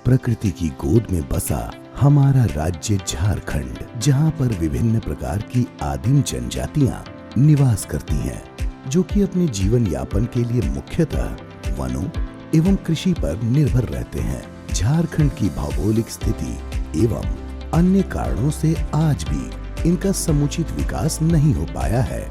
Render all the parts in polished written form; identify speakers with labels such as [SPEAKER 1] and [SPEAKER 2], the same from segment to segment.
[SPEAKER 1] प्रकृति की गोद में बसा हमारा राज्य झारखंड, जहां पर विभिन्न प्रकार की आदिम जनजातियां निवास करती हैं, जो कि अपने जीवन यापन के लिए मुख्यतः वनों एवं कृषि पर निर्भर रहते हैं। झारखंड की भौगोलिक स्थिति एवं अन्य कारणों से आज भी इनका समुचित विकास नहीं हो पाया है।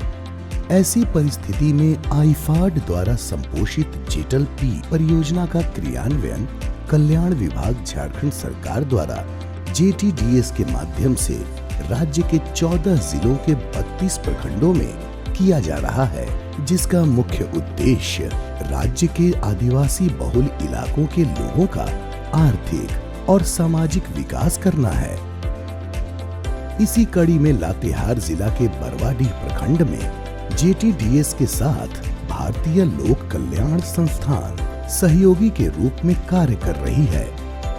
[SPEAKER 1] ऐसी परिस्थिति में आईफाड द्वारा संपोषित जेटल पी परियोजना का क्रियान्वयन कल्याण विभाग झारखंड सरकार द्वारा JTDS के माध्यम से राज्य के 14 जिलों के 32 प्रखंडों में किया जा रहा है, जिसका मुख्य उद्देश्य राज्य के आदिवासी बहुल इलाकों के लोगों का आर्थिक और सामाजिक विकास करना है। इसी कड़ी में लातेहार जिला के बरवाडीह प्रखंड में JTDS के साथ भारतीय लोक कल्याण संस्थान सहयोगी के रूप में कार्य कर रही है।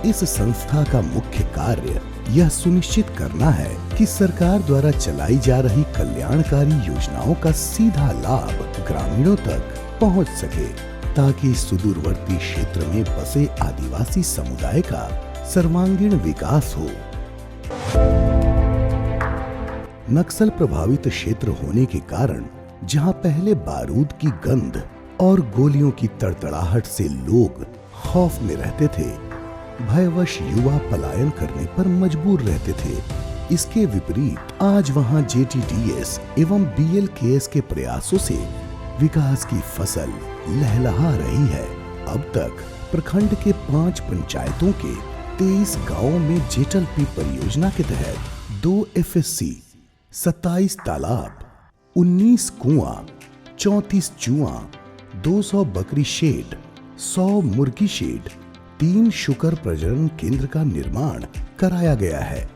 [SPEAKER 1] इस संस्था का मुख्य कार्य यह सुनिश्चित करना है कि सरकार द्वारा चलाई जा रही कल्याणकारी योजनाओं का सीधा लाभ ग्रामीणों तक पहुंच सके, ताकि सुदूरवर्ती क्षेत्र में बसे आदिवासी समुदाय का सर्वांगीण विकास हो। नक्सल प्रभावित क्षेत्र होने के कारण जहां पहले बारूद की गंध और गोलियों की तड़तड़ाहट से लोग खौफ में रहते थे, भयवश युवा पलायन करने पर मजबूर रहते थे, इसके विपरीत आज वहां JTDS एवं BLKS के प्रयासों से विकास की फसल लहलहा रही है। अब तक प्रखंड के 5 पंचायतों के 23 गांवों में जेटल पी परियोजना के तहत 2 FSC, 27 तालाब, 19 कुआं, 34 चुआ, 200 बकरी शेड, 100 मुर्गी शेड, 3 शुकर प्रजनन केंद्र का निर्माण कराया गया है,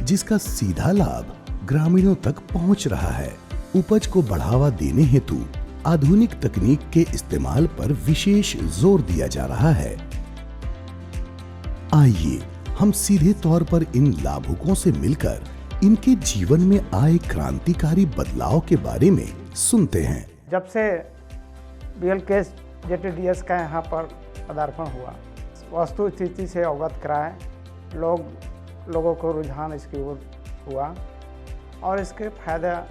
[SPEAKER 1] जिसका सीधा लाभ ग्रामीणों तक पहुंच रहा है। उपज को बढ़ावा देने हेतु आधुनिक तकनीक के इस्तेमाल पर विशेष जोर दिया जा रहा है। आइए हम सीधे तौर पर इन लाभुकों से मिलकर इनके जीवन में आए क्रांतिकारी बदलाव के बारे में सुनते हैं।
[SPEAKER 2] जब से BLKS JTDS का यहाँ पर पदार्पण हुआ, वस्तु स्थिति से अवगत कराए, लोगों को रुझान इसकी ओर हुआ और इसके फायदा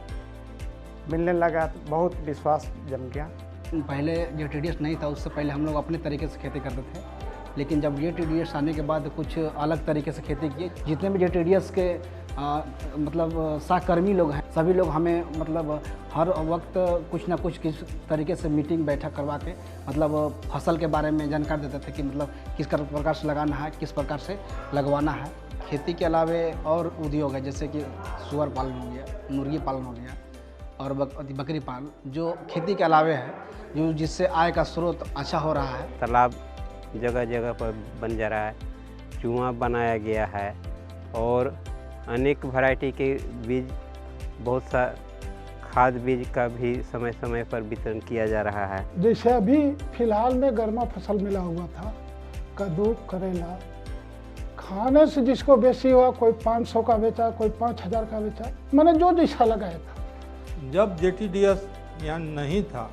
[SPEAKER 2] मिलने लगा तो बहुत विश्वास जम गया।
[SPEAKER 3] पहले JTDS नहीं था, उससे पहले हम लोग अपने तरीके से खेती करते थे, लेकिन जब JTDS आने के बाद कुछ अलग तरीके से खेती किए। जितने भी JTDS के मतलब सहकर्मी लोग हैं, सभी लोग हमें मतलब हर वक्त कुछ ना कुछ किस तरीके से मीटिंग बैठक करवा के मतलब फसल के बारे में जानकारी देते थे कि मतलब किस प्रकार से लगाना है, किस प्रकार से लगवाना है। खेती के अलावे और उद्योग है, जैसे कि सुअर पालन हो गया, मुर्गी पालन हो गया और बकरी पालन, जो खेती के अलावे है, जो जिससे आय का स्रोत अच्छा हो रहा है।
[SPEAKER 4] तालाब जगह जगह पर बन जा रहा है, चूहा बनाया गया है और अनेक वैरायटी के बीज, बहुत सा खाद बीज का भी समय समय पर वितरण किया जा रहा है।
[SPEAKER 5] जैसे अभी फिलहाल में गर्मा फसल मिला हुआ था, कद्दू, करेला, खाने से जिसको बेसी हुआ, कोई 500 का बेचा, कोई 5000 का बेचा, मैंने जो जैसा लगाया था।
[SPEAKER 6] जब JTDS यहाँ नहीं था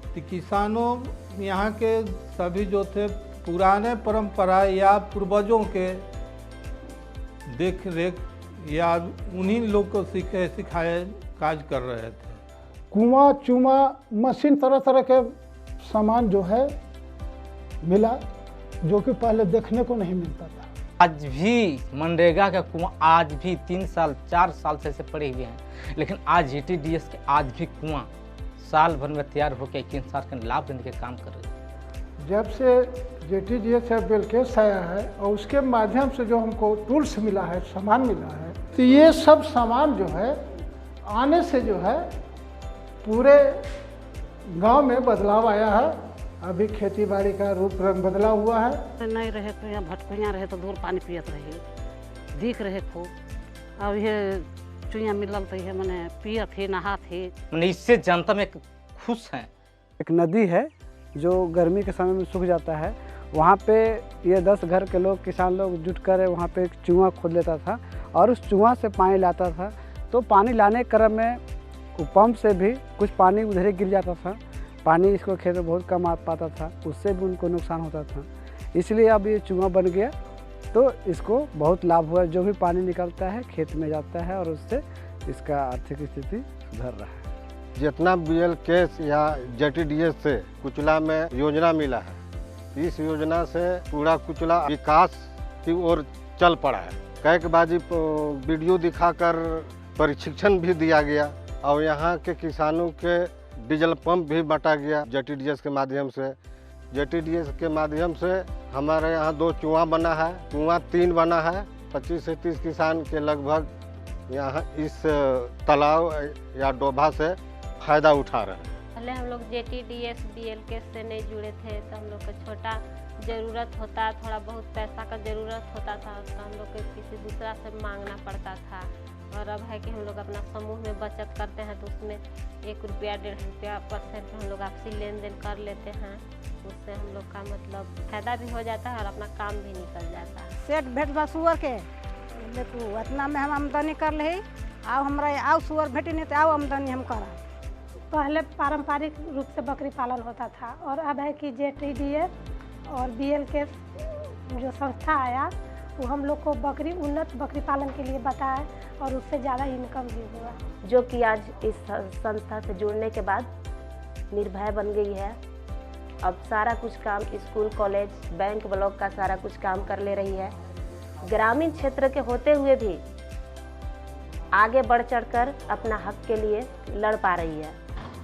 [SPEAKER 6] तो किसानों यहाँ के सभी जो थे पुराने परंपरा या पूर्वजों के देख रेख या उन्हीं लोग को सिखाए काज कर रहे थे।
[SPEAKER 5] कुआं, चूमा, मशीन, तरह तरह के सामान जो है मिला, जो कि पहले देखने को नहीं मिलता था।
[SPEAKER 7] आज भी मनरेगा का कुआं आज भी 3 साल 4 साल से ऐसे पड़े हुए हैं, लेकिन आज JTDS के आज भी कुआं साल भर में तैयार होकर किसान के लाभ देने के काम कर रहे हैं।
[SPEAKER 5] जब से JTDS या BLKS आया है और उसके माध्यम से जो हमको टूल्स मिला है, सामान मिला है, तो ये सब सामान जो है आने से जो है पूरे गांव में बदलाव आया है। अभी खेती बाड़ी का रूप रंग बदला हुआ है।
[SPEAKER 8] नहीं रहे तो यहाँ भटकुइयाँ रहे तो दूर पानी पियत रहे, दिख रहे खूब। अब ये चुइयाँ मिलल तो ये मैंने पियत थे, नहा थे।
[SPEAKER 7] मैंने इससे जनता में खुश हैं।
[SPEAKER 3] एक नदी है जो गर्मी के समय में सूख जाता है, वहाँ पे ये 10 घर के लोग, किसान लोग जुट कर वहाँ पे एक चूहा खोद लेता था और उस चूहा से पानी लाता था। तो पानी लाने क्रम में पंप से भी कुछ पानी उधर ही गिर जाता था, पानी इसको खेत में बहुत कम आ पाता था, उससे भी उनको नुकसान होता था।
[SPEAKER 2] इसलिए अब ये चूहा बन गया, तो इसको बहुत लाभ हुआ। जो भी पानी निकलता है खेत में जाता है और उससे इसका आर्थिक स्थिति सुधर रहा है।
[SPEAKER 9] जितना BLKS या JTDS से कुचला में योजना मिला है, इस योजना से पूरा कुचला विकास की ओर चल पड़ा है। कैकबाजी वीडियो दिखाकर प्रशिक्षण भी दिया गया और यहाँ के किसानों के डीजल पंप भी बांटा गया JTDS के माध्यम से। JTDS के माध्यम से हमारे यहाँ 2 कुआं बना है, कुआं 3 बना है। 25 से 30 किसान के लगभग यहाँ इस तालाब या डोभा से फायदा उठा रहे हैं।
[SPEAKER 10] पहले हम लोग JTDS BLKS से नहीं जुड़े थे, तो हम लोग का छोटा ज़रूरत होता, थोड़ा बहुत पैसा का ज़रूरत होता था, तो हम लोग को किसी दूसरा से मांगना पड़ता था। और अब है कि हम लोग अपना समूह में बचत करते हैं, तो उसमें 1 रुपया 1.5 रुपया % हम लोग आपसी लेन देन कर लेते हैं। उससे हम लोग का मतलब फायदा भी हो जाता है और अपना काम भी निकल जाता है।
[SPEAKER 11] सेठ भेट बा सुअर के देखो इतना में हम आमदनी कर ले, आओ हमरा आओ सुअर भेटे नहीं तो आओ आमदनी हम करा।
[SPEAKER 12] पहले पारंपरिक रूप से बकरी पालन होता था और अब है कि JTDS और BLKS जो संस्था आया वो हम लोग को उन्नत बकरी पालन के लिए बताया और उससे ज़्यादा इनकम भी हुआ।
[SPEAKER 10] जो कि आज इस संस्था से जुड़ने के बाद निर्भय बन गई है। अब सारा कुछ काम स्कूल, कॉलेज, बैंक, ब्लॉक का सारा कुछ काम कर ले रही है। ग्रामीण क्षेत्र के होते हुए भी आगे बढ़ चढ़कर अपना हक के लिए लड़ पा रही है।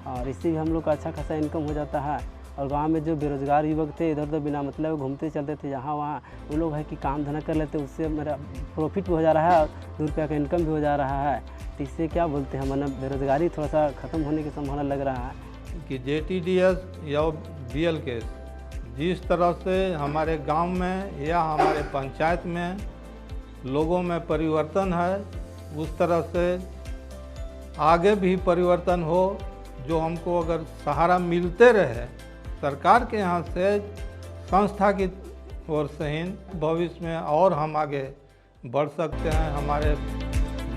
[SPEAKER 4] और इससे भी हम लोग का अच्छा खासा इनकम हो जाता है। और गांव में जो बेरोजगार युवक थे, इधर उधर बिना मतलब घूमते चलते थे जहाँ वहाँ, वो लोग है कि काम धंधा कर लेते, उससे मेरा प्रॉफिट भी हो जा रहा है और 2 रुपया का इनकम भी हो जा रहा है। तो इससे क्या बोलते हैं, मतलब बेरोजगारी थोड़ा सा ख़त्म होने की संभावना लग रहा है
[SPEAKER 6] कि JTDS या BLKS जिस तरह से हमारे गांव में या हमारे पंचायत में लोगों में परिवर्तन है, उस तरह से आगे भी परिवर्तन हो। जो हमको अगर सहारा मिलते रहे सरकार के यहाँ से, संस्था की ओर से ही, भविष्य में और हम आगे बढ़ सकते हैं, हमारे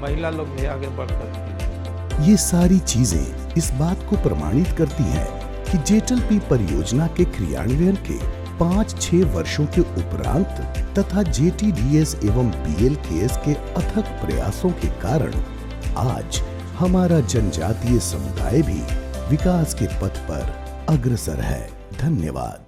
[SPEAKER 6] महिला लोग भी आगे बढ़ सकते हैं।
[SPEAKER 1] ये सारी चीजें इस बात को प्रमाणित करती हैं कि JTLP परियोजना के क्रियान्वयन के 5-6 वर्षों के उपरांत तथा JTDS एवं BLKS के अथक प्रयासों के कारण आज हमारा जनजातीय समुदाय भी विकास के पथ पर अग्रसर है। धन्यवाद।